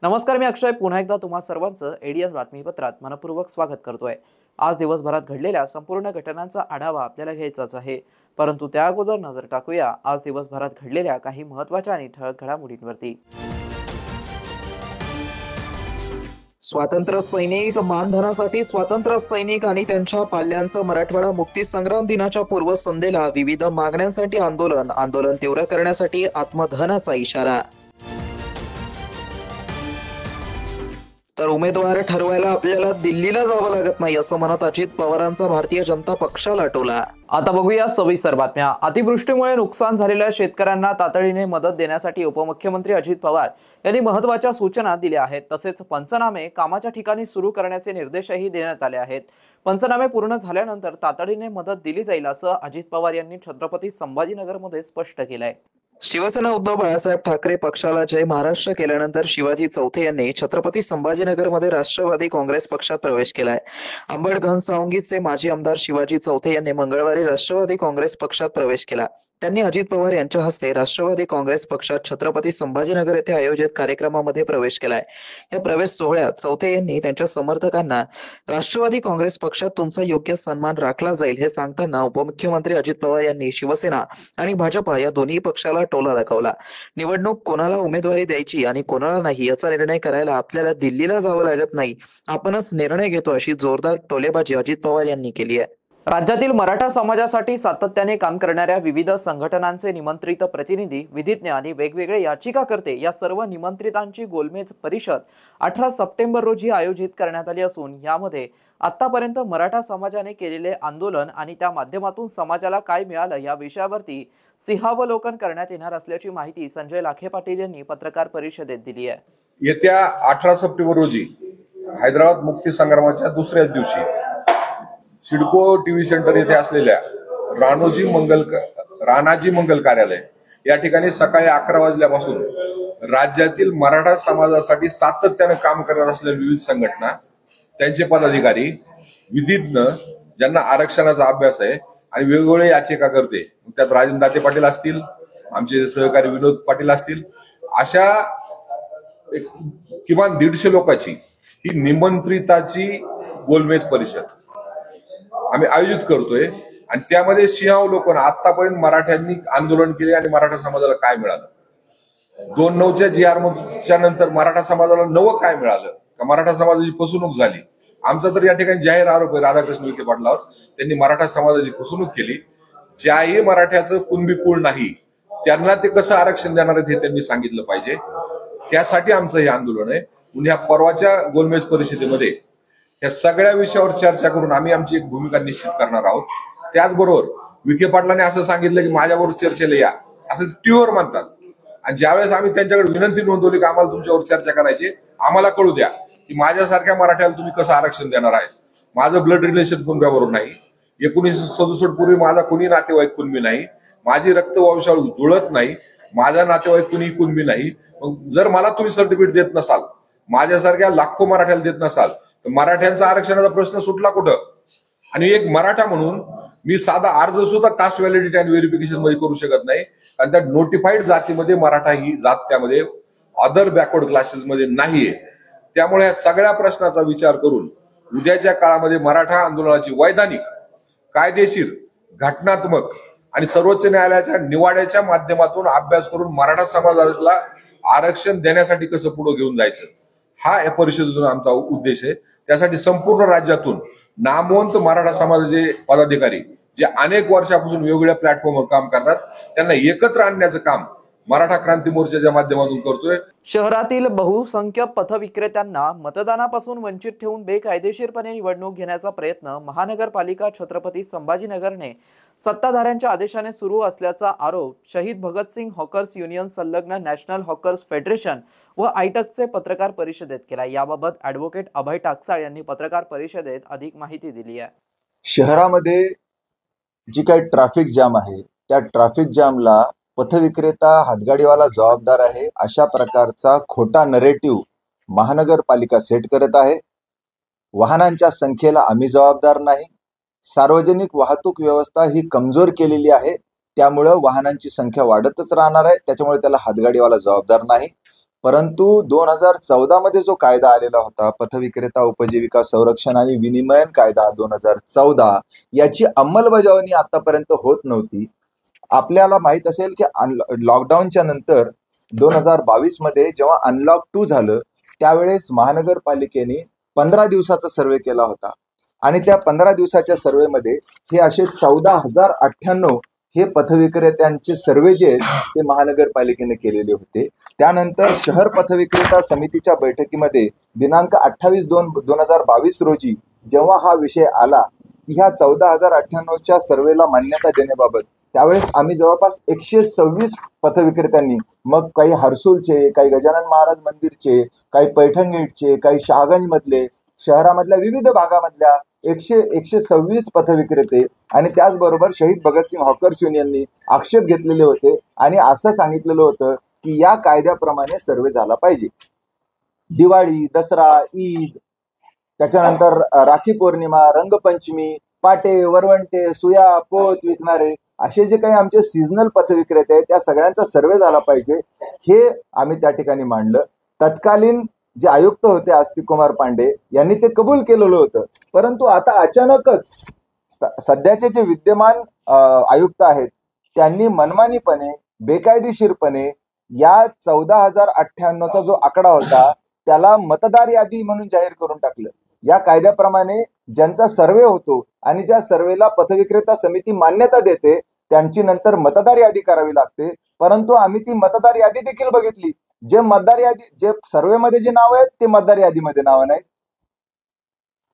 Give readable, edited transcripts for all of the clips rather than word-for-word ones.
नमस्कार, मी अक्षय पुन्हा एकदा तुम्हा सर्वांचं एडीएन बातमीपत्रात मनपूर्वक स्वागत करतोय। आज दिवसभरात घडलेल्या संपूर्ण घटनांचा आढावा आपल्याला घ्यायचाच आहे, परंतु त्या अगोदर नजर टाकूया आज दिवसभरात घडलेल्या काही महत्त्वाच्या आणि ठळक घडामोडींवरती। स्वातंत्र्य सैनिक मानधनासाठी स्वातंत्र्य सैनिक आणि त्यांच्या पाल्यांचं मराठवाडा मुक्ती संग्राम दिनाच्या पूर्वसंध्येला विविध मागण्यांसाठी आंदोलन तीव्र करण्यासाठी आत्मदहनाचा इशारा। तर उमेदवार ठरवायला आपल्याला दिल्लीला जावं लागत नाही असं म्हणत अजित पवारांचा भारतीय जनता पक्षाला टोला। आता बघूया सविस्तर बातम्या। अतिवृष्टीमुळे नुकसान झालेल्या शेतकऱ्यांना तातडीने मदत देण्यासाठी उपमुख्यमंत्री अजित पवार यांनी महत्त्वाच्या सूचना दिल्या आहेत। तसेच पंचनामे कामाच्या ठिकाणी सुरू करण्याचे निर्देशही देण्यात आले आहेत। पंचनामे पूर्ण झाल्यानंतर तातडीने मदत दिली जाईल असं अजित पवार यांनी छत्रपती संभाजीनगरमध्ये स्पष्ट केलंय। शिवसेना उद्धव बाळासाहेब ठाकरे पक्षाला जय महाराष्ट्र केल्यानंतर शिवाजी चौथे यांनी छत्रपती संभाजीनगरमध्ये राष्ट्रवादी काँग्रेस पक्षात प्रवेश केलाय। अंबड घनसावंगीचे माजी आमदार शिवाजी चौथे यांनी मंगळवारी राष्ट्रवादी काँग्रेस पक्षात प्रवेश केला। त्यांनी अजित पवार यांच्या हस्ते राष्ट्रवादी काँग्रेस पक्षात छत्रपती संभाजीनगर येथे आयोजित कार्यक्रमामध्ये प्रवेश केलाय। या प्रवेश सोहळ्यात चौथे यांनी त्यांच्या समर्थकांना राष्ट्रवादी काँग्रेस पक्षात तुमचा योग्य सन्मान राखला जाईल हे सांगताना उपमुख्यमंत्री अजित पवार यांनी शिवसेना आणि भाजपा या दोन्ही पक्षाला टोला दाखवला। निवडणूक कोणाला उमेदवारी द्यायची आणि कोणाला नाही याचा निर्णय करायला आपल्याला दिल्लीला जावं लागत नाही, आपणच निर्णय घेतो अशी जोरदार टोलेबाजी अजित पवार यांनी केली आहे। राज्यातील मराठा समाजासाठी सातत्याने काम करणाऱ्या विविध संघटनांचे निमंत्रित प्रतिनिधी, विधिज्ञ आणि वेगवेगळे याचिकाकर्ते या सर्व निमंत्रितांची गोलमेज परिषद 18 सप्टेंबर रोजी आयोजित करण्यात आली असून यामध्ये आतापर्यंत मराठा समाजाने केलेले आंदोलन आणि त्या माध्यमातून समाजाला काय मिळालं या विषयावरती सिंहावलोकन करण्यात येणार असल्याची माहिती संजय लाखे पाटील यांनी पत्रकार परिषदेत दिली आहे। येत्या 18 सप्टेंबर रोजी हैदराबाद मुक्ती संग्रामाच्या दुसऱ्याच दिवशी सिडको टीव्ही सेंटर येथे असलेल्या राणाजी मंगल कार्यालय या ठिकाणी सकाळी 11 वाजल्यापासून राज्यातील मराठा समाजासाठी सातत्याने काम करत असलेल्या विविध संघटना, त्यांचे पदाधिकारी, विधिज्ञ ज्यांना आरक्षणाचा अभ्यास आहे आणि वेगवेगळे याचिकाकर्ते, त्यात राजेंद्र दाते पाटील असतील, आमचे सहकारी विनोद पाटील असतील, अशा किमान 150 लोकांची ही निमंत्रिताची गोलमेज परिषद आम्ही आयोजित करतोय आणि त्यामध्ये सिंहावलोकन आतापर्यंत मराठ्यांनी आंदोलन केले आणि मराठा समाजाला काय मिळालं, 2/9च्या GR नंतर मराठा समाजाला नवं काय मिळालं का मराठा समाजाची फसवणूक झाली। आमचा तर या ठिकाणी जाहीर आरोप आहे राधाकृष्ण विखे पाटलावर, त्यांनी मराठा समाजाची फसवणूक केली। ज्याही मराठ्याचं कुणबी कुळ नाही त्यांना ते कसं आरक्षण देणार आहेत हे त्यांनी सांगितलं पाहिजे। त्यासाठी आमचं हे आंदोलन आहे। म्हणून या परवाच्या गोलमेज परिषदेमध्ये या सगळ्या विषयावर चर्चा करून आम्ही आमची एक भूमिका निश्चित करणार आहोत। त्याचबरोबर विखे पाटलांनी असं सांगितलं की माझ्याबरोबर चर्चेला या, असं टीव्हीवर म्हणतात, आणि ज्यावेळेस आम्ही त्यांच्याकडे विनंती नोंदवली की आम्हाला तुमच्यावर चर्चा करायची, आम्हाला कळू द्या की माझ्यासारख्या मराठ्याला तुम्ही कसं आरक्षण देणार आहे। माझं ब्लड रिलेशन कुणब्याबरोबर नाही, 1967 पूर्वी माझा कुणी नातेवाईक कुणबी नाही, माझी रक्तवंशावळ जुळत नाही, माझा नातेवाईक कुणी कुणबी नाही। जर मला तुम्ही सर्टिफिकेट देत नसाल, माझ्यासारख्या लाखो मराठ्याला देत नसाल, तर मराठ्यांचा आरक्षणाचा प्रश्न सुटला कुठं। आणि एक मराठा म्हणून मी साधा अर्ज सुद्धा कास्ट व्हॅलिडिटी आणि व्हेरिफिकेशन मध्ये करू शकत नाही, कारण त्या नोटिफाईड जातीमध्ये मराठा ही जात त्यामध्ये अदर बॅकवर्ड क्लासेस मध्ये नाहीये। त्यामुळे या सगळ्या प्रश्नाचा विचार करून उद्याच्या काळामध्ये मराठा आंदोलनाची वैधानिक, कायदेशीर, घटनात्मक आणि सर्वोच्च न्यायालयाच्या निवाड्याच्या माध्यमातून अभ्यास करून मराठा समाजाला आरक्षण देण्यासाठी कसं पुढे घेऊन जायचं, हा या परिषदेतून आमचा उद्देश आहे। त्यासाठी संपूर्ण राज्यातून नामवंत मराठा समाजाचे पदाधिकारी जे अनेक वर्षापासून वेगवेगळ्या प्लॅटफॉर्मवर काम करतात त्यांना एकत्र आणण्याचं काम मराठा क्रांती मोर्चाच्या माध्यमातून करतोय। शहरातील बहुसंख्य पथविक्रेत्यांना मतदानापासून वंचित ठेवून बेकायदेशीरपणे निवडणूक घेण्याचा प्रयत्न महानगरपालिका छत्रपती संभाजीनगरने सत्ताधाऱ्यांच्या आदेशाने सुरू असल्याचा आरोप शहीद भगतसिंग हॉकर्स युनियन संलग्न नॅशनल हॉकर्स फेडरेशन व आयटकचे पत्रकार परिषदेत केला। याबाबत ॲडव्होकेट अभय टाकसाळ यांनी पत्रकार परिषदेत अधिक माहिती दिली आहे। शहरामध्ये जी काही ट्रॅफिक जाम आहे त्या ट्रॅफिक जामला पथविक्रेता हातगाडीवाला जबाबदार आहे अशा प्रकारचा खोटा नरेटिव्ह महानगरपालिका सेट करत आहे। वाहनांच्या संख्येला आम्ही जबाबदार नाही, सार्वजनिक वाहतूक व्यवस्था ही कमजोर केलेली आहे, त्यामुळे वाहनांची संख्या वाढतच राहणार आहे, त्याच्यामुळे त्याला हातगाडीवाला जबाबदार नाही। परंतु 2014 मध्ये जो कायदा आलेला होता पथविक्रेता उपजीविका संरक्षण आणि विनिमयन कायदा 2014 याची अंमलबजावणी आतापर्यंत होत नव्हती। आपल्याला माहित असेल की लॉकडाऊनच्या नंतर 2022 मध्ये जेव्हा अनलॉक 2 झालं त्यावेळेस महानगरपालिकेने 15 दिवसाचा सर्वे केला होता आणि त्या 15 दिवसाच्या सर्वेमध्ये हे असे 14,098 हे पथविक्रेत्यांचे सर्वे जे ते महानगरपालिकेने केलेले होते। त्यानंतर शहर पथविक्रेता समितीच्या बैठकीमध्ये दिनांक 28/2/2022 रोजी जेव्हा हा विषय आला की ह्या 14,098च्या सर्वेला मान्यता देण्याबाबत, त्यावेळेस आम्ही जवळपास 126 पथविक्रेत्यांनी, मग काही हर्सुलचे, काही गजानन महाराज मंदिरचे, काही पैठण गेटचे, काही शहागंज मधले, शहरामधल्या विविध भागामधल्या 126 पथविक्रेते आणि त्याचबरोबर शहीद भगतसिंग हॉकर्स युनियननी आक्षेप घेतलेले होते आणि असं सांगितलेलं होतं की या कायद्याप्रमाणे सर्वे झाला पाहिजे। दिवाळी, दसरा, ईद, त्याच्यानंतर राखी पौर्णिमा, रंगपंचमी, पाटे, वरवंटे, सुया, पोत विकणारे असे जे काही आमचे सीझनल पथविक्रेते आहेत त्या सगळ्यांचा सर्वे झाला पाहिजे, हे आम्ही त्या ठिकाणी मांडलं। तत्कालीन जे आयुक्त होते आस्तिक कुमार पांडे यांनी ते कबूल केलेलं होतं, परंतु आता अचानकच सध्याचे जे विद्यमान आयुक्त आहेत त्यांनी मनमानीपणे, बेकायदेशीरपणे या 14,098चा जो आकडा होता त्याला मतदार यादी म्हणून जाहीर करून टाकलं। या कायद्याप्रमाणे ज्यांचा सर्वे होतो आणि ज्या सर्वेला पथविक्रेता समिती मान्यता देते त्यांची नंतर मतदार यादी करावी लागते, परंतु आम्ही ती मतदार यादी देखील बघितली, जे मतदार यादी, जे सर्वेमध्ये जे नाव आहेत ते मतदार यादीमध्ये नाव नाहीत।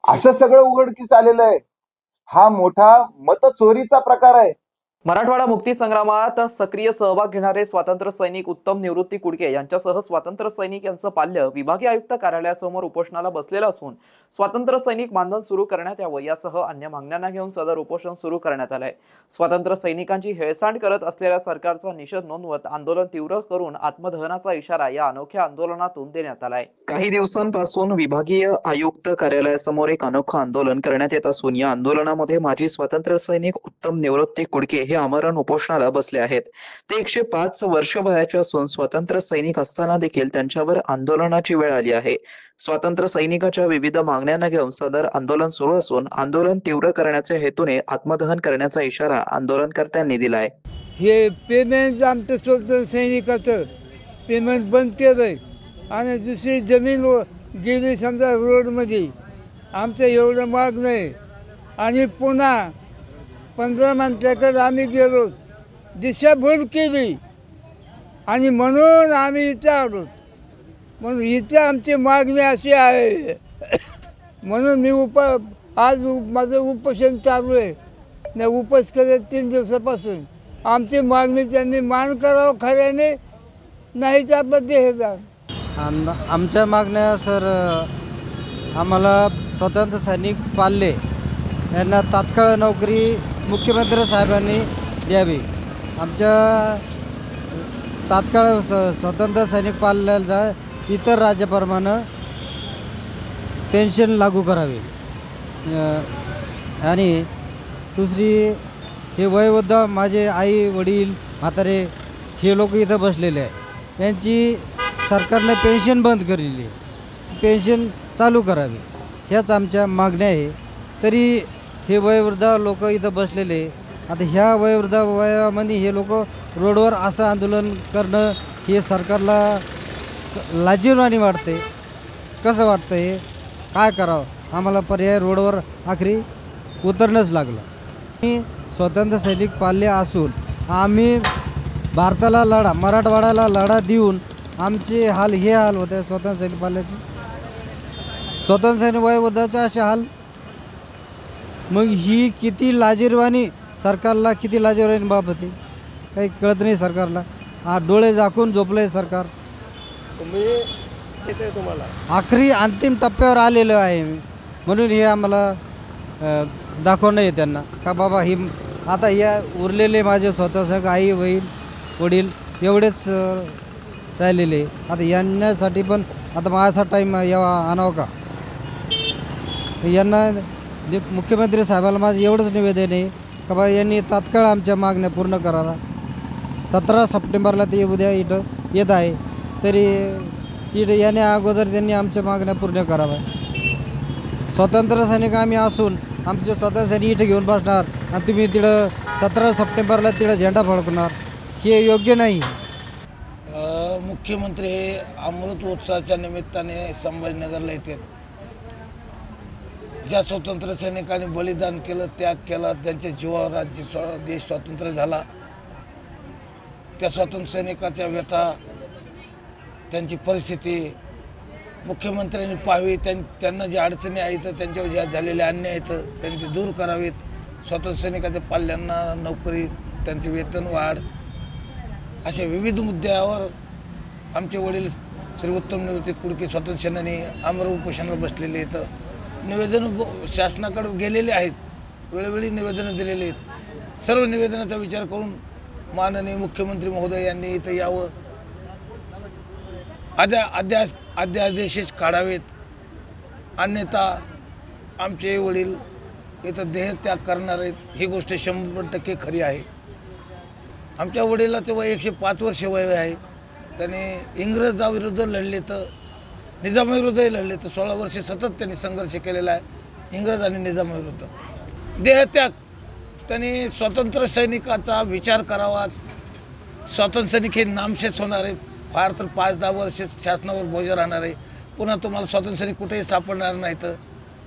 असं सगळं उघडकीस आलेलं आहे। हा मोठा मतचोरीचा प्रकार आहे। मराठवाडा मुक्ती संग्रामात सक्रिय सहभाग घेणारे स्वातंत्र्य सैनिक उत्तम निवृत्ती कुडके यांच्यासह स्वातंत्र्य सैनिक यांचं पाल्य विभागीय आयुक्त कार्यालयासमोर उपोषणाला बसलेलं असून स्वातंत्र्य सैनिक मानधन सुरू करण्यात यावं यासह अन्य मागण्यांना घेऊन सदर उपोषण सुरू करण्यात आलंय। स्वातंत्र्य सैनिकांची हेळसांड करत असलेल्या सरकारचा निषेध नोंदवत आंदोलन तीव्र करून आत्मदहनाचा इशारा या अनोख्या आंदोलनातून देण्यात आलाय। काही दिवसांपासून विभागीय आयुक्त कार्यालयासमोर एक अनोखं आंदोलन करण्यात येत असून या आंदोलनामध्ये माजी स्वातंत्र्य सैनिक उत्तम निवृत्ती कुडके हे आमरण उपोषणाला बसले आहेत। ते 105 वर्ष वयाचे असून स्वातंत्र्य सैनिक असताना देखील त्यांच्यावर आंदोलनाची वेळ आली आहे। स्वातंत्र्य सैनिकाच्या विविध मागण्यांना घेऊन सदर आंदोलन सुरू असून आंदोलन तीव्र करण्याच्या हेतूने आत्मदहन करण्याचा इशारा आंदोलनकर्त्यांनी दिलाय। हे पेमेंट आमचं स्वातंत्र्य सैनिकाचं पेमेंट बंद केलंय आणि दुसरी जमीन गेली समजा रोडमध्ये, आमचं एवढं माग नाही। आणि पुन्हा 15 माणसाकडे आम्ही गेलो, दिशाभूल केली आणि म्हणून आम्ही इथं आलो। म्हणून इथे आमची मागणी अशी आहे म्हणून मी आज माझं उपोषण चालू आहे। मी उपोष करत 3 दिवसापासून। आमची मागणी त्यांनी मान करावं खऱ्याने, नाही तर आपलं देह जा। आमच्या मागण्या सर, आम्हाला स्वातंत्र्य सैनिक पाल्ले यांना तात्काळ नोकरी मुख्यमंत्री साहेबांनी द्यावी। आमच्या तात्काळ स्वातंत्र्य सैनिक पाल्याला इतर राज्याप्रमाणे पेन्शन लागू करावी। आणि दुसरी, हे वयोवृद्ध माझे आई वडील म्हातारे हे लोक इथं बसलेले आहे, यांची सरकारने पेन्शन बंद केलेली आहे, पेन्शन चालू करावी, ह्याच आमच्या मागण्या आहे। तरी हे वयोवृद्ध लोक इथं बसलेले, आता ह्या वयोवृद्ध वयामध्ये हे लोक रोडवर असं आंदोलन करणं हे सरकारला लाजिरवाणी वाटते। कसं वाटतं हे, काय करावं, आम्हाला पर्याय रोडवर आखरी उतरणंच लागलं। मी स्वातंत्र्य सैनिक पाल्य असून आम्ही भारताला लढा, मराठवाड्याला लढा देऊन आमचे हाल हे हाल होते। स्वातंत्र्य सैनिक पाल्याचे, स्वातंत्र्य सैनिक वयोवृद्धाचे असे हाल, मग ही किती लाजिरवाणी, सरकारला किती लाजिरवाणी बाब होती, काही कळत नाही सरकारला। डोळे झाकून झोपले सरकार। आखरी अंतिम टप्प्यावर आलेलं आहे, म्हणून हे आम्हाला दाखवणं आहे त्यांना का बाबा ही आता या उरलेले माझे स्वतःसह आई वडील एवढेच राहिलेले. आता यांच्यासाठी पण आता माझा टाईम यावा आणावं का. यांना मुख्यमंत्री साहेबाला माझं एवढंच निवेदन आहे का बा यांनी तात्काळ आमच्या मागण्या पूर्ण कराव्या. 17 सप्टेंबरला ते उद्या इथं येत आहे तरी तिथे येण्या अगोदर त्यांनी आमच्या मागण्या पूर्ण कराव्या. स्वातंत्र्य सैनिक आम्ही असून आमचे स्वतः सैनिक इथं घेऊन बसणार आणि तुम्ही तिथं 17 सप्टेंबरला तिथं झेंडा फडकणार हे योग्य नाही. मुख्यमंत्री हे अमृत उत्सवाच्या निमित्ताने संभाजीनगरला येतात. ज्या स्वातंत्र्य सैनिकांनी बलिदान केलं, त्याग केला, त्यांच्या जीवावर राज्य देश स्वतंत्र झाला, त्या स्वातंत्र्य सैनिकाच्या व्यथा, त्यांची परिस्थिती मुख्यमंत्र्यांनी पाहावी. त्यांना ज्या अडचणी आहेत, त्यांच्यावर ज्या झालेल्या अन्याय आहेत त्यांचे दूर करावेत. स्वातंत्र्य सैनिकाच्या पाल्यांना नोकरी, त्यांचे वेतन वाढ, अशा विविध मुद्द्यावर आमचे वडील श्री उत्तम निवृत्ती कुडके स्वातंत्र्य सेनानी आमर उपोषणाला बसलेले आहेत. निवेदन शासनाकडे गेलेले आहेत, वेळोवेळी निवेदनं दिलेली आहेत. सर्व निवेदनाचा विचार करून माननीय मुख्यमंत्री महोदय यांनी इथं यावं, अध्यादेश काढावेत. अन्यथा आमचे वडील इथं देहत्याग करणार आहेत. ही गोष्ट 100% खरी आहे. आमच्या वडिलाचं वय 105 वर्ष वय आहे. त्याने इंग्रजाविरुद्ध लढले, तर निजामाविरुद्धही लढले, तर 16 वर्ष सतत त्यांनी संघर्ष केलेला आहे इंग्रज आणि निजामाविरुद्ध. देहत्याग त्यांनी स्वातंत्र्य सैनिकाचा विचार करावा. स्वातंत्र्य सैनिक हे नामशेष होणार आहे. फार तर 5-10 वर्ष शासनावर बोज राहणार आहे. पुन्हा तुम्हाला स्वातंत्र्य सैनिक कुठेही सापडणार नाहीत.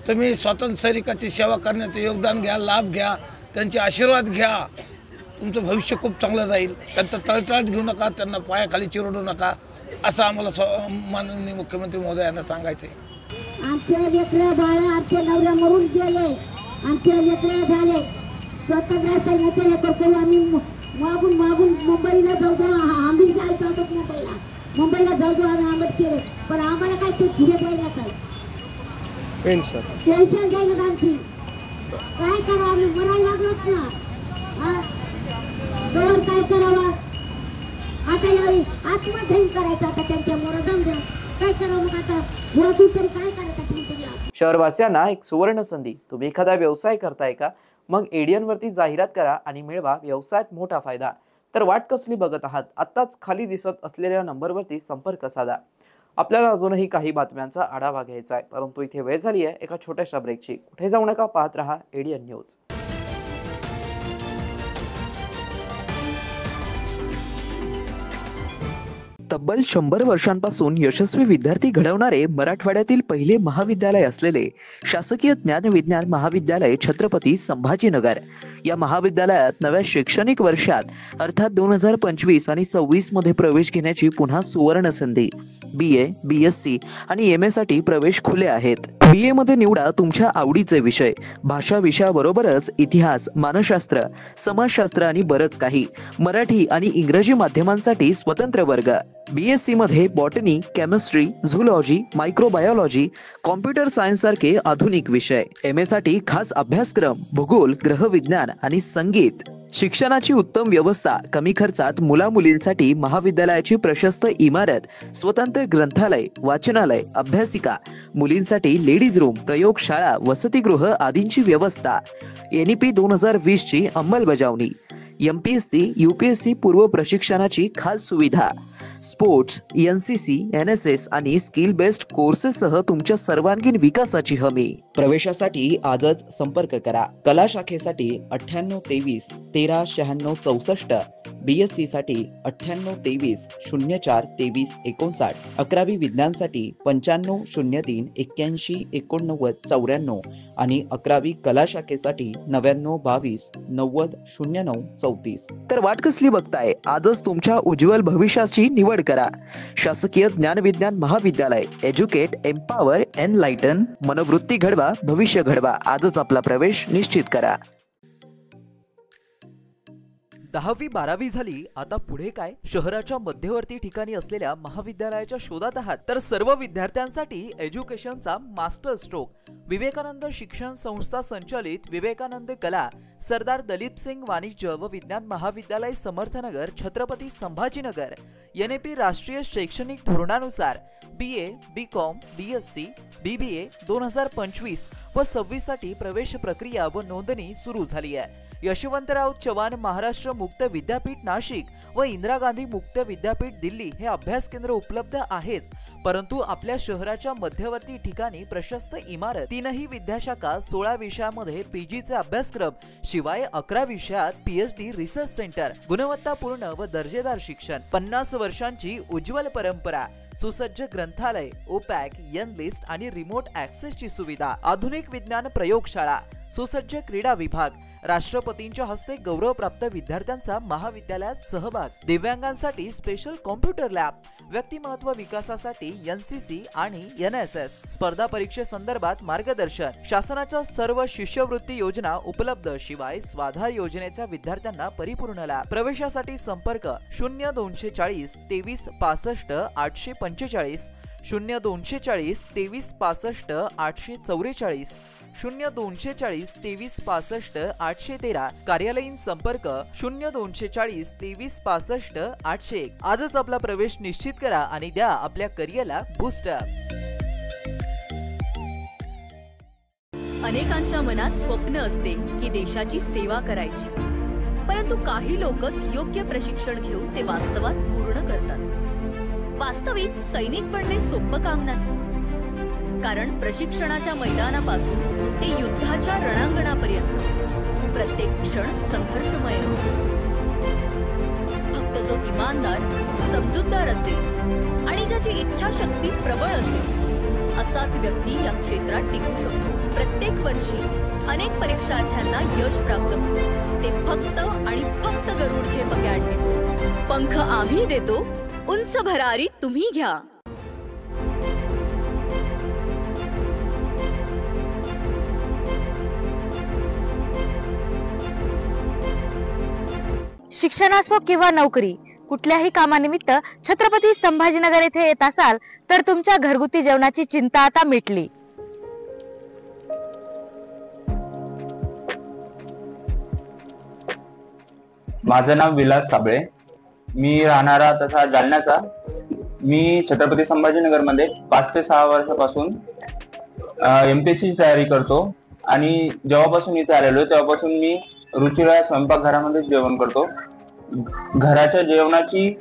तुम्ही स्वातंत्र्य सैनिकाची सेवा करण्याचं योगदान घ्या, लाभ घ्या, त्यांचे आशीर्वाद घ्या. तुमचं भविष्य खूप चांगलं राहील. त्यांचा तळतळाट घेऊ नका, त्यांना पायाखाली चिरडू नका, असं आम्हाला माननीय मुख्यमंत्री महोदयांना सांगायचं आहे. आमच्या लेकरं बाळं, आमचे नवरे मरून गेले, आमचे लेकरं झाले. स्वातंत्र्य सैन्याचे हे करतो आम्ही मागून मुंबईला जाऊ. आम्ही जायचं होतं मुंबईला जाऊ आम्ही आंबट केले, पण आम्हाला काय ते पुढे द्यायला काय टेन्शन द्यायला आमची. काय करावं, आम्ही मरायला लागलोच ना. गवर काय करावं आता, यावेळी आत्मधैर्य करायचं. आता त्यांच्या मोर जाऊन द्या, काय करावं मग आता. तू तरी काय करायचं. शहरवासियांना एक सुवर्ण संधी. तुम्ही एखादा व्यवसाय करताय का? मग एडियन वरती जाहिरात करा आणि मिळवा व्यवसायात मोठा फायदा. तर वाट कसली बघत आहात? आत्ताच खाली दिसत असलेल्या नंबरवरती संपर्क साधा. आपल्याला अजूनही काही बातम्यांचा आढावा घ्यायचा आहे, परंतु इथे वेळ झाली आहे एका छोट्याशा ब्रेकची. कुठे जाऊ नका, पाहत रहा एडियन न्यूज. तब्बल 100 वर्षांपासून यशस्वी विद्यार्थी घडवणारे मराठवाड्यातील पहिले महाविद्यालय असलेले शासकीय ज्ञानविज्ञान महाविद्यालय छत्रपती संभाजीनगर या महाविद्यालयात नव्या शैक्षणिक वर्षात अर्थात 2025 आणि 26 मध्ये प्रवेश घेण्याची पुन्हा सुवर्ण संधी. BA, BSc आणि MA साठी प्रवेश खुले आहेत. BA मध्ये निवडा तुमच्या आवडीचे विषय. भाषा विषयाबरोबरच इतिहास, मानसशास्त्र, समाजशास्त्र आणि बरंच काही. मराठी आणि इंग्रजी माध्यमांसाठी स्वतंत्र वर्ग. BSc मध्ये botany, chemistry, zoology, microbiology, computer science सारखे आधुनिक विषय. MA साठी खास अभ्यासक्रम, भूगोल, ग्रहविज्ञान आणि संगीत. शिक्षणाची उत्तम व्यवस्था, कमी खर्चात मुला-मुलींसाठी महाविद्यालयाची प्रशस्त इमारत, स्वतंत्र ग्रंथालय, वाचनालय, अभ्यासिका, मुलींसाठी लेडीज रूम, प्रयोगशाळा, वसतिगृह आदींची व्यवस्था. NEP 2020 ची अंमलबजावणी. MPSC, UPSC पूर्व प्रशिक्षणाची खास सुविधा. स्पोर्ट्स, NCC, NSS आणि स्किल बेस्ड कोर्सेससह तुमच्या सर्वांगीण विकासाची हमी. प्रवेशासाठी आजच संपर्क करा. कला शाखेसाठी 9823 139664, BSc साठी 9823 04 23 59, 11वी विज्ञानसाठी 9503 81 89 94 आणि 11वी कला शाखेसाठी 9922 90 09 34. तर वाट कसली बघताय? आजच तुमच्या उज्ज्वल भविष्याची निवड करा. शासकीय ज्ञानविज्ञान महाविद्यालय. Educate, empower, enlighten. मनोवृत्ती घडवा, भविष्य घडवा. आजच आपला प्रवेश निश्चित करा. 10वी 12वी झाली, आता पुढे काय? शहराच्या मध्यवर्ती ठिकाणी असलेल्या महाविद्यालयाच्या शोधात आहात तर सर्व विद्यार्थ्यांसाठी एज्युकेशनचा मास्टर स्ट्रोक विवेकानंद शिक्षण संस्था संचालित विवेकानंद कला, सरदार दलीप सिंग वाणिज्य व विज्ञान महाविद्यालय समर्थनगर, छत्रपती संभाजीनगर, NAP राष्ट्रीय शैक्षणिक धोरणानुसार BA, BCom, BSc, BBA 2025 व 26 साठी प्रवेश प्रक्रिया व नोंदणी सुरू झाली आहे। यशवंतराव चव्हाण महाराष्ट्र मुक्त विद्यापीठ नाशिक व इंदिरा गांधी मुक्त विद्यापीठ दिल्ली हे अभ्यास केंद्र उपलब्ध आहेच, परंतु आपल्या शहराच्या मध्यवर्ती ठिकाणी प्रशस्त इमारत, 3ही विद्याशाखा, 16 विषयामध्ये PGचे अभ्यासक्रम, शिवाय 11 विषयात PhD रिसर्च सेंटर, गुणवत्तापूर्ण व दर्जेदार शिक्षण, 50 वर्षांची उज्ज्वल परंपरा, सुसज्ज ग्रंथालय, OPAC, N-लिस्ट आणि रिमोट ॲक्सेसची सुविधा, आधुनिक विज्ञान प्रयोगशाळा, सुसज्ज क्रीडा विभाग, राष्ट्रपतींच्या हस्ते गौरवप्राप्त विद्यार्थ्यांचा महाविद्यालयात सहभाग, दिव्यांगांसाठी स्पेशल कॉम्प्युटर लॅब, व्यक्तिमत्व विकासासाठी NCC आणि NSS, स्पर्धा परीक्षेसंदर्भात मार्गदर्शन, शासनाच्या सर्व शिष्यवृत्ती योजना उपलब्ध, शिवाय स्वाधार योजनेच्या विद्यार्थ्यांना परिपूर्ण लाभ। प्रवेशासाठी संपर्क 0240 23 65 845, 0240 23 65 844, 0240 23 65 813, कार्यालयीन संपर्क 0240 23 65 801। आजच आपला प्रवेश निश्चित करा आणि द्या आपल्या करिअरला बूस्टअप। अनेकांच्या मनात स्वप्न असते की देशाची सेवा करायची, परंतु काही लोकच योग्य प्रशिक्षण घेऊन ते वास्तवात पूर्ण करतात। वास्तविक सैनिक बनणे सोपं काम नाही, कारण प्रशिक्षणाच्या मैदानापासून ते युद्धाच्या रणांगणापर्यंत प्रत्येक क्षण संघर्षमय असतो। फक्त जो इमानदार, समजूतदार असेल आणि ज्याची इच्छाशक्ती प्रबळ असेल असाच व्यक्ती या क्षेत्रात टिकू शकतो। प्रत्येक वर्षी अनेक परीक्षार्थ्यांना यश प्राप्त होते, ते फक्त आणि फक्त गरुडचे अकॅडमी। पंख आम्ही देतो, उंच भरारी तुम्ही घ्या। शिक्षण असो किंवा नोकरी, कुठल्याही कामानिमित्त छत्रपती संभाजीनगर येथे येत असाल तर तुमच्या घरगुती जेवणाची चिंता आता मिटली। माझं नाव विलास साबळे, मी राहणारा तथा जालन्याचा। मी छत्रपती संभाजीनगर मध्ये 5 ते 6 वर्षापासून MPSC ची तयारी करतो आणि जेव्हापासून इथे आलेलो तेव्हापासून मी रुचिरा स्वयंपाकघरामध्ये जेवण करतो। घराच्या जेवणाची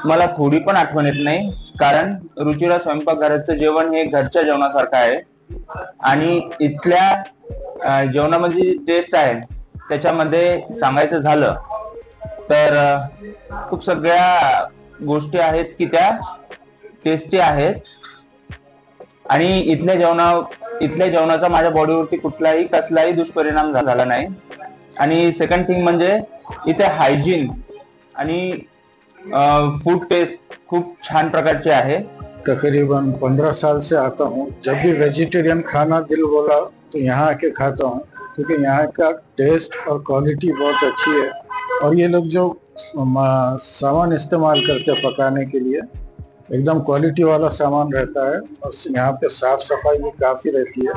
मला थोडी पण आठवण येत नाही, कारण रुचिरा स्वयंपाकघराचं जेवण हे घरच्या जेवणासारखं आहे आणि इथल्या जेवणामध्ये टेस्ट आहे त्याच्यामध्ये सांगायचं झालं तर खूप सगळ्या गोष्टी आहेत की त्या टेस्टी आहेत आणि इथल्या जेवणाचा माझ्या बॉडीवरती कसलाही दुष्परिणाम झाला नाही। आणि सेकंड थिंग म्हणजे इथे हायजीन आणि फूड टेस्ट खूप छान प्रकारचे आहे। तकरीबन 15 साल से आता हूँ। जब भी वेजिटेरियन खाना दिल बोला तो यहाँ आके खाता हूँ, क्योंकि यहाँ का टेस्ट और क्वालिटी बहुत अच्छी है और ये लोग जो सामान इस्तेमाल करते हैं पकाने के लिए एकदम क्वालिटी वाला सामान रहता है और यहाँ पे साफ सफाई भी काफ़ी रहती है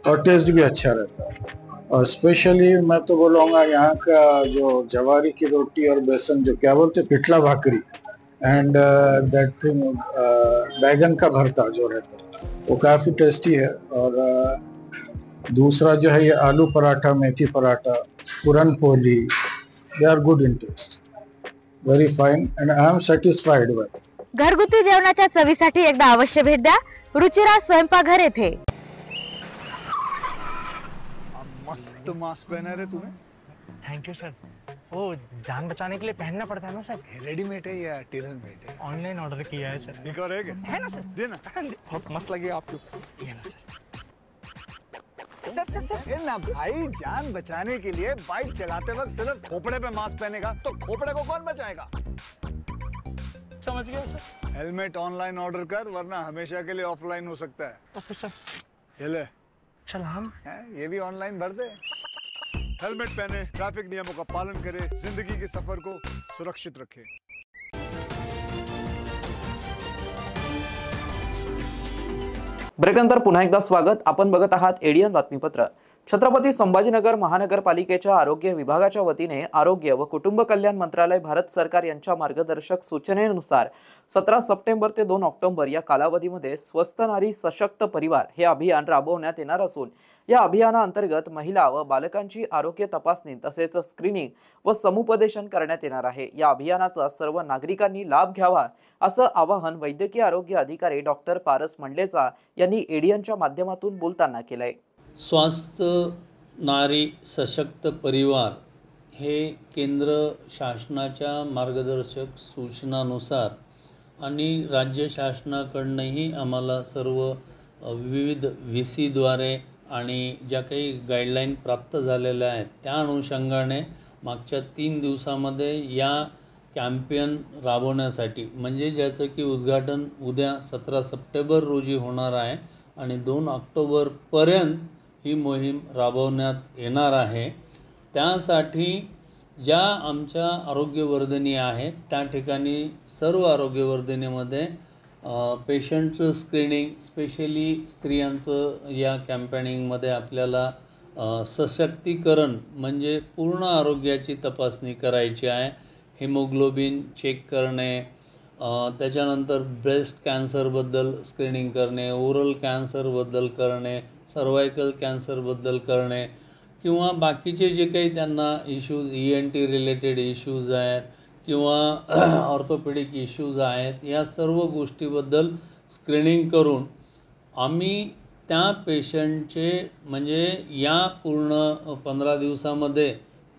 और टेस्ट भी अच्छा रहता है। और स्पेशली मैं तो बोलूँगा यहाँ का जो जवारी की रोटी और बेसन जो क्या बोलते पिठला भाकरी एंड दैट थिंग बैगन का भरता जो रहता है वो काफ़ी टेस्टी है। और दूसरा जो है ये आलू पराठा, मेथी paratha, puran poli, they are good in taste, very fine and I am satisfied with. घरगुती जेवणाच्या चवीसाठी एकदा अवश्य भेट द्या रुचिरा स्वयंपाकघर येथे। मस्त मास्क पहना रे तूने। Thank you sir. वो जान बचाने के लिए पहनना पड़ता है ना सर। रेडीमेड है या टेलर मेड है? ऑनलाइन ऑर्डर किया है सर। एक और है ना सर? देना। बहुत मस्त लगे आपको। ये ना सर। सर ना भाई, जान बचाने के लिए बाइक चलाते वक्त सिर्फ खोपड़े पे मास्क पहनेगा तो खोपड़े को कौन बचाएगा? समझ गया सर। हेलमेट ऑनलाइन ऑर्डर कर, वरना हमेशा के लिए ऑफलाइन हो सकता है। Okay sir. ये ले। चल हम ये भी ऑनलाइन भर दे। हेलमेट पहने, ट्रैफिक नियमों का पालन करे, जिंदगी के सफर को सुरक्षित रखे। ब्रेकनंतर पुन्हा एकदा स्वागत. आपण बघत आहात एडियन बातमीपत्र. छत्रपती संभाजीनगर महानगरपालिकेच्या आरोग्य विभागाच्या वतीने आरोग्य व कुटुंब कल्याण मंत्रालय भारत सरकार यांच्या मार्गदर्शक सूचनेनुसार 17 सप्टेंबर ते 2 ऑक्टोबर या कालावधीमध्ये स्वस्थ नारी सशक्त परिवार हे अभियान राबवण्यात येणार असून या अभियानाअंतर्गत महिला व बालकांची आरोग्य तपासणी तसेच स्क्रीनिंग व समुपदेशन करण्यात येणार आहे. या अभियानाचा सर्व नागरिकांनी लाभ घ्यावा असं आवाहन वैद्यकीय आरोग्य अधिकारी डॉक्टर पारस मंडलेचा यांनी एडियनच्या माध्यमातून बोलताना केलंय. स्वस्थ नारी सशक्त परिवार हे केंद्र शासनाच्या मार्गदर्शक सूचनानुसार आणि राज्य शासनाकडूनही आम्हाला सर्व विविध VC द्वारे आणि ज्या काही गाईडलाईन प्राप्त झालेल्या आहेत त्या अनुषंगाने मागच्या 3 दिवसामध्ये या कॅम्पेन राबवण्यासाठी म्हणजे ज्याचं की उद्घाटन उद्या 17 सप्टेंबर रोजी होणार आहे आणि 2 ऑक्टोबरपर्यंत ही मोहीम राबवण्यात येणार आहे. त्यासाठी ज्या आमच्या आरोग्यवर्धिनी आहेत त्या ठिकाणी सर्व आरोग्यवर्धिनीमध्ये पेशंटचं स्क्रीनिंग स्पेशली स्त्रियांचं या कॅम्पेनिंगमध्ये आपल्याला सशक्तीकरण म्हणजे पूर्ण आरोग्याची तपासणी करायची आहे. हिमोग्लोबिन चेक करणे, त्याच्यानंतर ब्रेस्ट कॅन्सरबद्दल स्क्रीनिंग करणे, ओरल कॅन्सरबद्दल करणे, सर्वायकल कॅन्सरबद्दल करणे किंवा बाकीचे जे काही त्यांना इश्यूज ENT रिलेटेड इश्यूज आहेत किंवा ऑर्थोपेडिक इश्यूज आहेत या सर्व गोष्टीबद्दल स्क्रीनिंग करून आम्ही त्या पेशंटचे म्हणजे या पूर्ण 15 दिवसामध्ये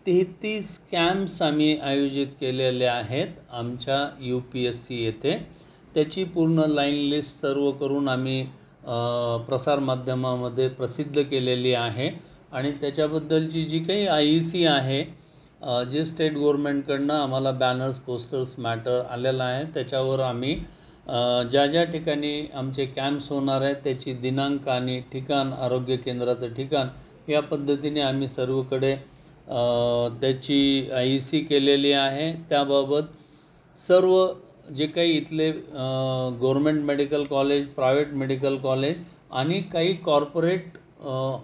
33 कॅम्प्स आम्ही आयोजित केलेले आहेत आमच्या UPSC येथे. त्याची पूर्ण लाईन लिस्ट सर्व करून आम्ही प्रसारमाध्यमामध्ये प्रसिद्ध केलेली आहे आणि त्याच्याबद्दलची जी काही IEC आहे जे स्टेट गव्हर्नमेंटकडनं आम्हाला बॅनर्स पोस्टर्स मॅटर आलेला आहे त्याच्यावर आम्ही ज्या ज्या ठिकाणी आमचे कॅम्प्स होणार आहेत त्याची दिनांक आणि ठिकाण आरोग्य केंद्राचं ठिकाण या पद्धतीने आम्ही सर्वकडे त्याची IEC केलेली आहे. त्याबाबत सर्व जे काही इथले government medical college, private medical college आणि काही कॉर्पोरेट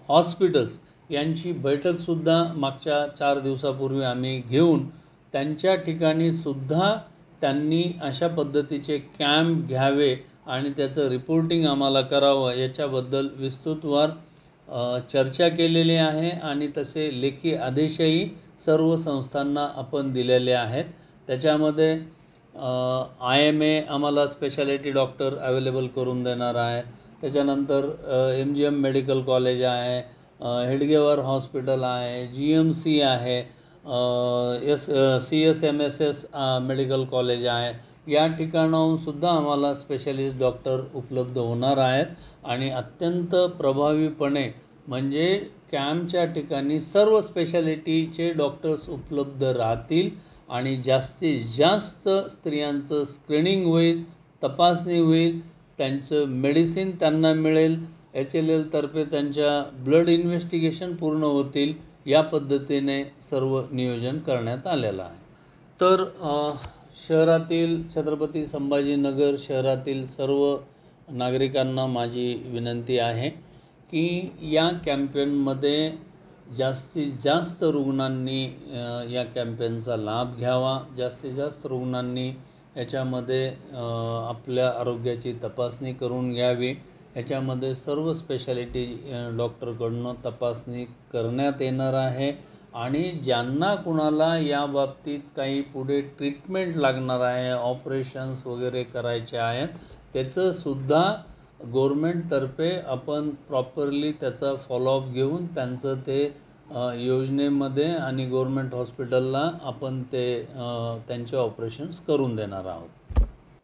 हॉस्पिटल्स यांची बैठकसुद्धा मागच्या 4 दिवसापूर्वी आम्ही घेऊन त्यांच्या ठिकाणीसुद्धा त्यांनी अशा पद्धतीचे कॅम्प घ्यावे आणि त्याचं रिपोर्टिंग आम्हाला करावं याच्याबद्दल विस्तृतवार चर्चा केलेली आहे आणि तसे लेखी आदेशही सर्व संस्थांना आपण दिलेले आहेत. त्याच्यामध्ये IMA आम्हाला स्पेशालिटी डॉक्टर अवेलेबल करून देणार आहेत. त्याच्यानंतर MGM मेडिकल कॉलेज आहे, हेडगेवार हॉस्पिटल आहे, GMC आहे, CSMSS मेडिकल कॉलेज आहे. या ठिकाणाहूनसुद्धा आम्हाला स्पेशलिस्ट डॉक्टर उपलब्ध होणार आहेत आणि अत्यंत प्रभावीपणे म्हणजे कॅम्पच्या ठिकाणी सर्व स्पेशालिटीचे डॉक्टर्स उपलब्ध राहतील आणि जास्तीत जास्त स्त्रियांचं स्क्रीनिंग होईल, तपासणी होईल, त्यांचं मेडिसिन त्यांना मिळेल, HLL तर्फे त्यांच्या ब्लड इन्व्हेस्टिगेशन पूर्ण होतील. या पद्धतीने सर्व नियोजन करण्यात आलेलं आहे. तर शहरातील छत्रपती संभाजीनगर शहरातील सर्व नागरिकांना माझी विनंती आहे की या कॅम्पेनमध्ये जास्तीत जास्त रुग्णांनी या कॅम्पेनचा लाभ घ्यावा. जास्तीत जास्त रुग्णांनी याच्यामध्ये आपल्या आरोग्याची तपासणी करून घ्यावी. याच्यामध्ये सर्व स्पेशालिटी डॉक्टरकडून तपासणी करण्यात येणार आहे आणि ज्यांना कुणाला या बाबतीत काही पुढे ट्रीटमेंट लागणार आहे, ऑपरेशन्स वगैरे करायचे आहेत, त्याचंसुद्धा गव्हर्मेंटतर्फे आपण प्रॉपरली त्याचा फॉलोअप घेऊन त्यांचं ते योजनेमध्ये आणि गव्हर्मेंट हॉस्पिटलला आपण ते त्यांचे ऑपरेशन्स करून देणार आहोत.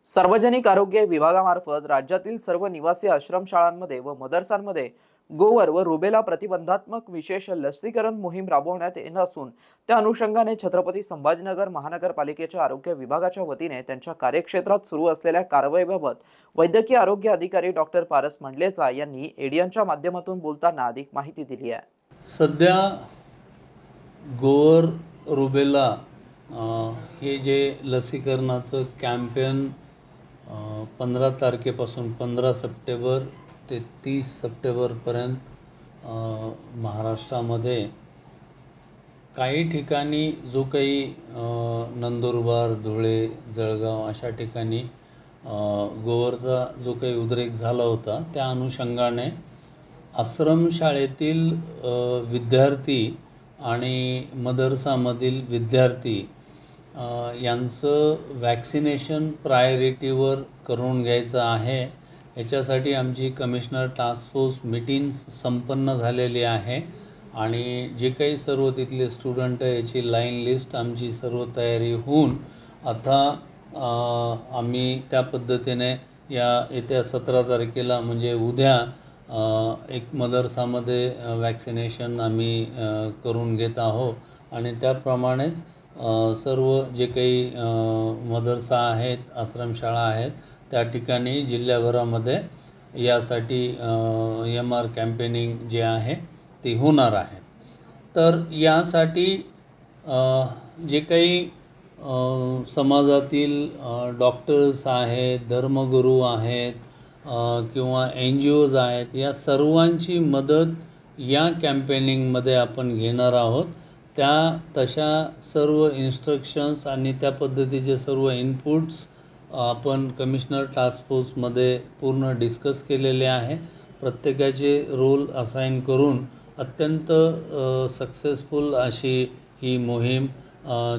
सार्वजनिक आरोग्य विभागामार्फत राज्यातील सर्व निवासी आश्रमशाळांमध्ये व मदरसांमध्ये गोवर व रुबेला प्रतिबंधात्मक विशेष लसीकरण मोहीम राबवण्यात येणार असून त्या अनुषंगाने छत्रपती संभाजीनगर महानगरपालिकेच्या आरोग्य विभागाच्या वतीने त्यांच्या कार्यक्षेत्रात सुरू असलेल्या कारवाईबाबत वैद्यकीय आरोग्य अधिकारी डॉक्टर पारस मंडलेचा यांनी एडियनच्या माध्यमातून बोलताना अधिक माहिती दिली आहे. सध्या गोवर रुबेला हे जे लसीकरणाचं कॅम्पेन 15 तारखेपासून 15 सप्टेंबर ते 30 सप्टेंबरपर्यंत महाराष्ट्रामध्ये काही ठिकाणी जो काही नंदुरबार, धुळे, जळगाव अशा ठिकाणी गोवरचा जो काही उद्रेक झाला होता, त्या अनुषंगाने आश्रमशाळेतील विद्यार्थी आणि मदरसामधील विद्यार्थी यांचं वॅक्सिनेशन प्रायोरिटीवर करून घ्यायचं आहे. याच्यासाठी आमची कमिशनर टास्क फोर्स मीटिंग्स संपन्न झालेली आहे आणि जे काही सर्व तिथले स्टुडंट आहे याची लाईन लिस्ट आमची सर्व तयारी होऊन आता आम्ही त्या पद्धतीने येत्या 17 तारखेला म्हणजे उद्या एक मदरसामध्ये वॅक्सिनेशन आम्ही करून घेत आहोत आणि त्याप्रमाणेच सर्व जे काही मदरसा आहेत, आश्रमशाळा आहेत, त्या ठिकाणी जिल्ह्याभरामध्ये यासाठी MR कॅम्पेनिंग जे आहे ते होणार आहे. तर यासाठी जे काही समाजातील डॉक्टर्स आहेत, धर्मगुरू आहेत किंवा NGOज आहेत, या सर्वांची मदत या कॅम्पेनिंगमध्ये आपण घेणार आहोत. तशा सर्व इन्स्ट्रक्शन्स आणि त्या पद्धतीचे सर्व इनपुट्स आपण कमिशनर टास्क फोर्समध्ये पूर्ण डिस्कस केलेले आहे. प्रत्येकाचे रोल असाइन करून अत्यंत सक्सेसफुल अशी ही मोहीम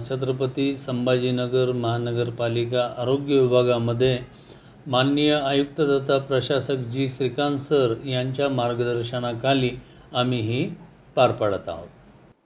छत्रपती संभाजीनगर महानगरपालिका आरोग्य विभागामध्ये माननीय आयुक्त तथा प्रशासक जी श्रीकांत सर यांच्या मार्गदर्शनाखाली आम्ही ही पार पाडत आहोत.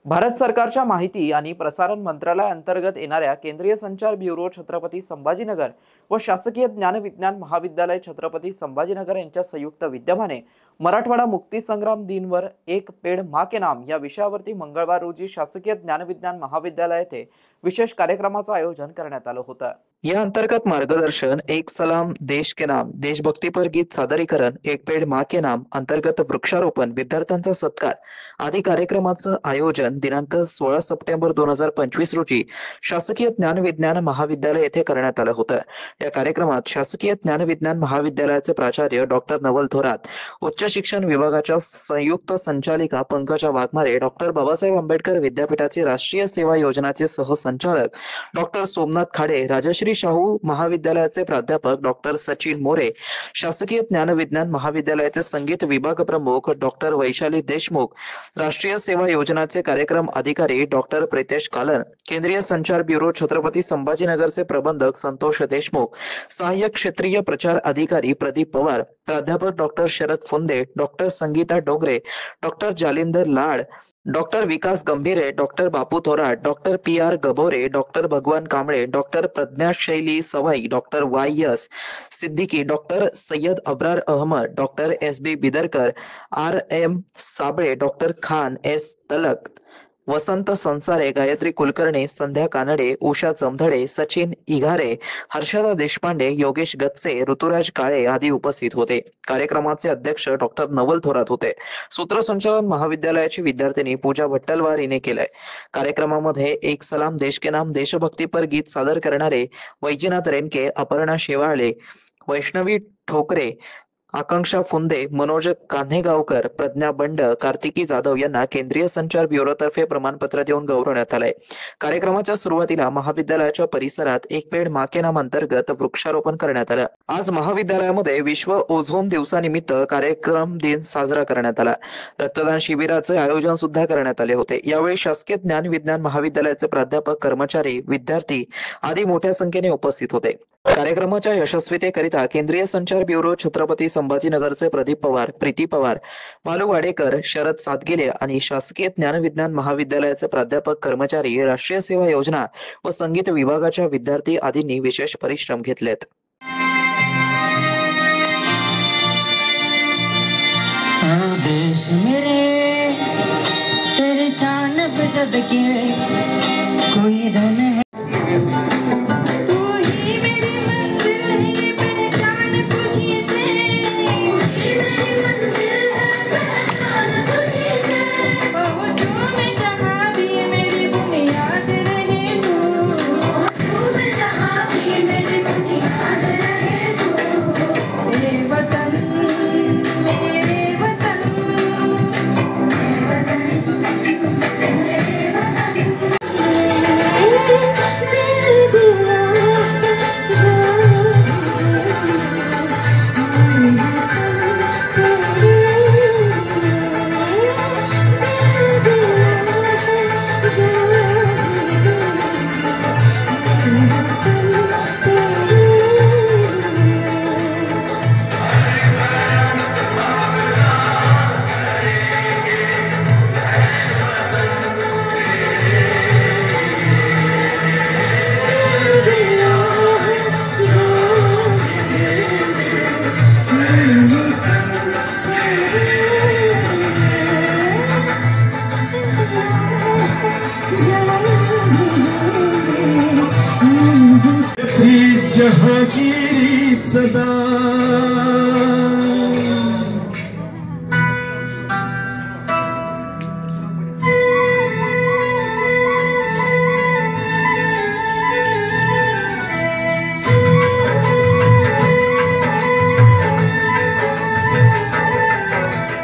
भारत सरकारच्या माहिती आणि प्रसारण मंत्रालयाअंतर्गत येणाऱ्या केंद्रीय संचार ब्युरो छत्रपती संभाजीनगर व शासकीय ज्ञानविज्ञान महाविद्यालय छत्रपती संभाजीनगर यांच्या संयुक्त विद्यमाने मराठवाडा मुक्ती संग्राम दिनवर एक पेड़ मां के नाम या विषयावरती मंगळवार रोजी शासकीय ज्ञानविज्ञान महाविद्यालय येथे विशेष कार्यक्रमाचं आयोजन करण्यात आलं होतं. या अंतर्गत मार्गदर्शन, एक सलाम देश के नाम, देशभक्तीपर गीत सादरीकरण, एक पेड़ मां के नाम अंतर्गत वृक्षारोपण, विद्यार्थ्यांचा सत्कार आदी कार्यक्रमाचं आयोजन दिनांक 16 सप्टेंबर 2025 रोजी शासकीय ज्ञानविज्ञान महाविद्यालय येथे करण्यात आलं होतं. या कार्यक्रमात शासकीय ज्ञानविज्ञान महाविद्यालयाचे प्राचार्य डॉक्टर नवल थोरात, उच्च शिक्षण विभागाच्या संयुक्त संचालिका पंकजा वाघमारे, डॉक्टर बाबासाहेब आंबेडकर विद्यापीठाचे राष्ट्रीय सेवा योजनाचे सहसंचालक डॉक्टर सोमनाथ खाडे, राजश्री शाहू महाविद्यालयाचे प्राध्यापक डॉक्टर सचिन मोरे, शासकीय ज्ञानविज्ञान महाविद्यालयाचे संगीत विभाग प्रमुख डॉक्टर वैशाली देशमुख, राष्ट्रीय सेवा योजनाचे कार्यक्रम अधिकारी डॉक्टर प्रितेश कालन, केंद्रीय संचार ब्युरो छत्रपती संभाजीनगरचे प्रबंधक संतोष देशमुख, सहाय्यक क्षेत्रीय प्रचार अधिकारी प्रदीप पवार, प्राध्यापक doctor Sharad Phunde, doctor Sangeeta Dongre, doctor Jalindar Lad, doctor Vikas Gambhire, doctor Bapu Thorat, doctor PR Gabhore, doctor Bhagwan Kamble, doctor Pradnya Shaili Sawai, doctor YS Siddiqui, doctor Sayyad Abrar Ahmad, doctor SB Bidarkar, RM Sabale, doctor Khan S Talak, वसंत संसारे, गायत्री कुलकर्णी, संध्या कानडे, उषा चमधडे, सचिन इघारे, हर्षदा देशपांडे, योगेश गच्चे, ऋतुराज काळे आदी उपस्थित होते. कार्यक्रमाचे अध्यक्ष डॉक्टर नवल थोरात होते. सूत्रसंचालन महाविद्यालयाची विद्यार्थिनी पूजा भट्टलवार हिने केलंय. कार्यक्रमामध्ये एक सलाम देश के नाम देशभक्तीपर गीत सादर करणारे वैजनाथ रेणके, अपर्णा शेवाळे, वैष्णवी ठोकरे, आकांक्षा फुंदे, मनोज कान्हेगावकर, प्रज्ञा बंड, कार्तिकी जाधव यांना केंद्रीय संचार ब्युरोतर्फे प्रमाणपत्र देऊन गौरवण्यात आलंय. कार्यक्रमाच्या सुरुवातीला महाविद्यालयाच्या परिसरात एक पेड़ मां के नाम अंतर्गत वृक्षारोपण करण्यात आलं. आज महाविद्यालयामध्ये विश्व ओझोन दिवसानिमित्त कार्यक्रम दिन साजरा करण्यात आला. रक्तदान शिबिराचे आयोजन सुद्धा करण्यात आले होते. यावेळी शासकीय ज्ञान विज्ञान महाविद्यालयाचे प्राध्यापक, कर्मचारी, विद्यार्थी आदी मोठ्या संख्येने उपस्थित होते. कार्यक्रमाच्या यशस्वीतेकरिता केंद्रीय संचार ब्युरो छत्रपती संभाजीनगरचे प्रदीप पवार, प्रीती पवार, मालू वाडेकर, शरद सातगिरे आणि शासकीय ज्ञानविज्ञान महाविद्यालयाचे प्राध्यापक, कर्मचारी, राष्ट्रीय सेवा योजना व संगीत विभागाच्या विद्यार्थी आदींनी विशेष परिश्रम घेतलेत. देश मेरे तेरे शान पे सदके कोई धन है जहां की रीत सदा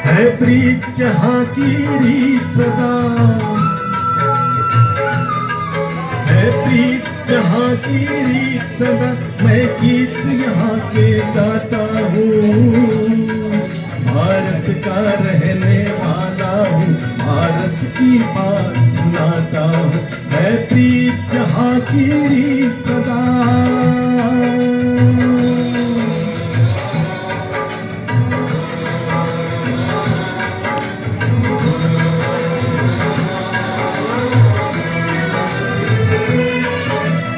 है प्रीत जहां की रीत सदा है प्रीत जहां की रीत सदा मैं गीत यहाँ के गाता हूँ भारत का रहने वाला हूँ भारत की बात सुनाता हूँ है प्रीत जहां की रीत सदा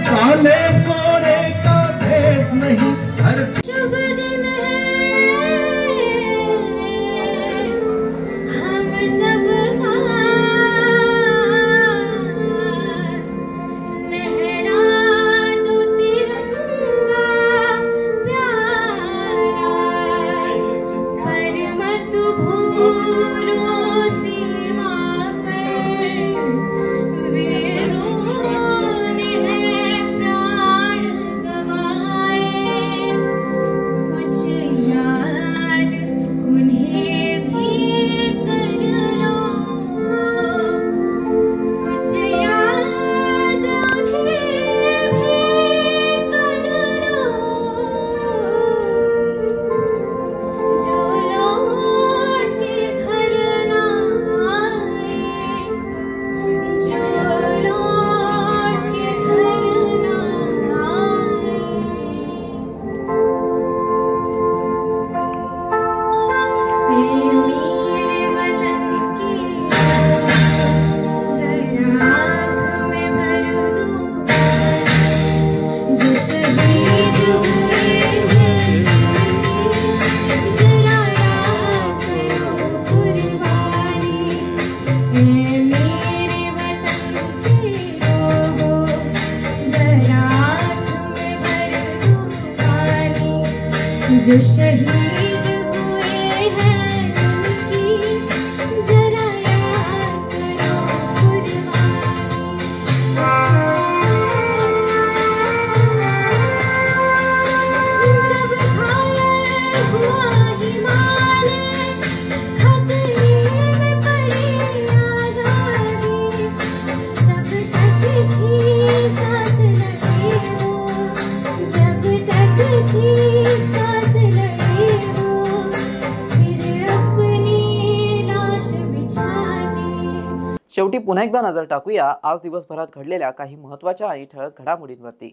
काले कोरे का भेद नहीं हर शुभ दिन है हम सब का लहरा दो तिरंगा प्यारा पर मत भूलो सीमा पर वीरों ने प्राण गवाए कुछ याद उन्हें भी कर लो कुछ याद उन्हें भी कर लो जो लौट के घर ना आए जो लौट के घर ना आए मेरे वतन की जरा आँख में भर दो जो शहीद हुए हैं जरा याद करो कुर्बानी मेरे वतन की हो जरा आँख में भर दो पानी जो शहीद हुए हैं उनकी जरा याद करो कुर्बानी जब घायल हुआ हिमालय खतरे में पड़ी आजादी जब तक थी सांस लड़े वो जब तक थी सांस लड़े वो फिर अपनी लाश बिछा दी। शेवटी पुन्हा एकदा नजर टाकूया आज दिवसभरात घडलेल्या काही महत्त्वाच्या आणि ठळक घडामोडींवरती।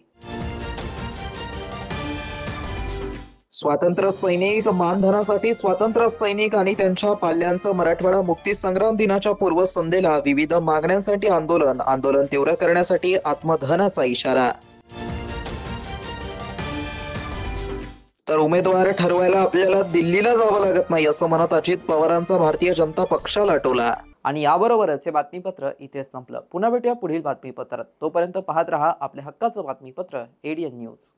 स्वातंत्र्य सैनिक मानधनासाठी स्वातंत्र्य सैनिक आणि त्यांच्या पाल्यांचं मराठवाडा मुक्ती संग्राम दिनाच्या पूर्वसंध्येला विविध मागण्यांसाठी आंदोलन तीव्र करण्यासाठी आत्मदहनाचा इशारा। तर उमेदवार ठरवायला आपल्याला दिल्लीला जावं लागत नाही असं म्हणत अजित पवारांचा भारतीय जनता पक्षाला टोला। आणि याबरोबरच हे बातमीपत्र इथे संपलं। पुन्हा भेटूया पुढील बातमीपत्रात। तोपर्यंत पाहत रहा आपल्या हक्काचं बातमीपत्र ADN न्यूज।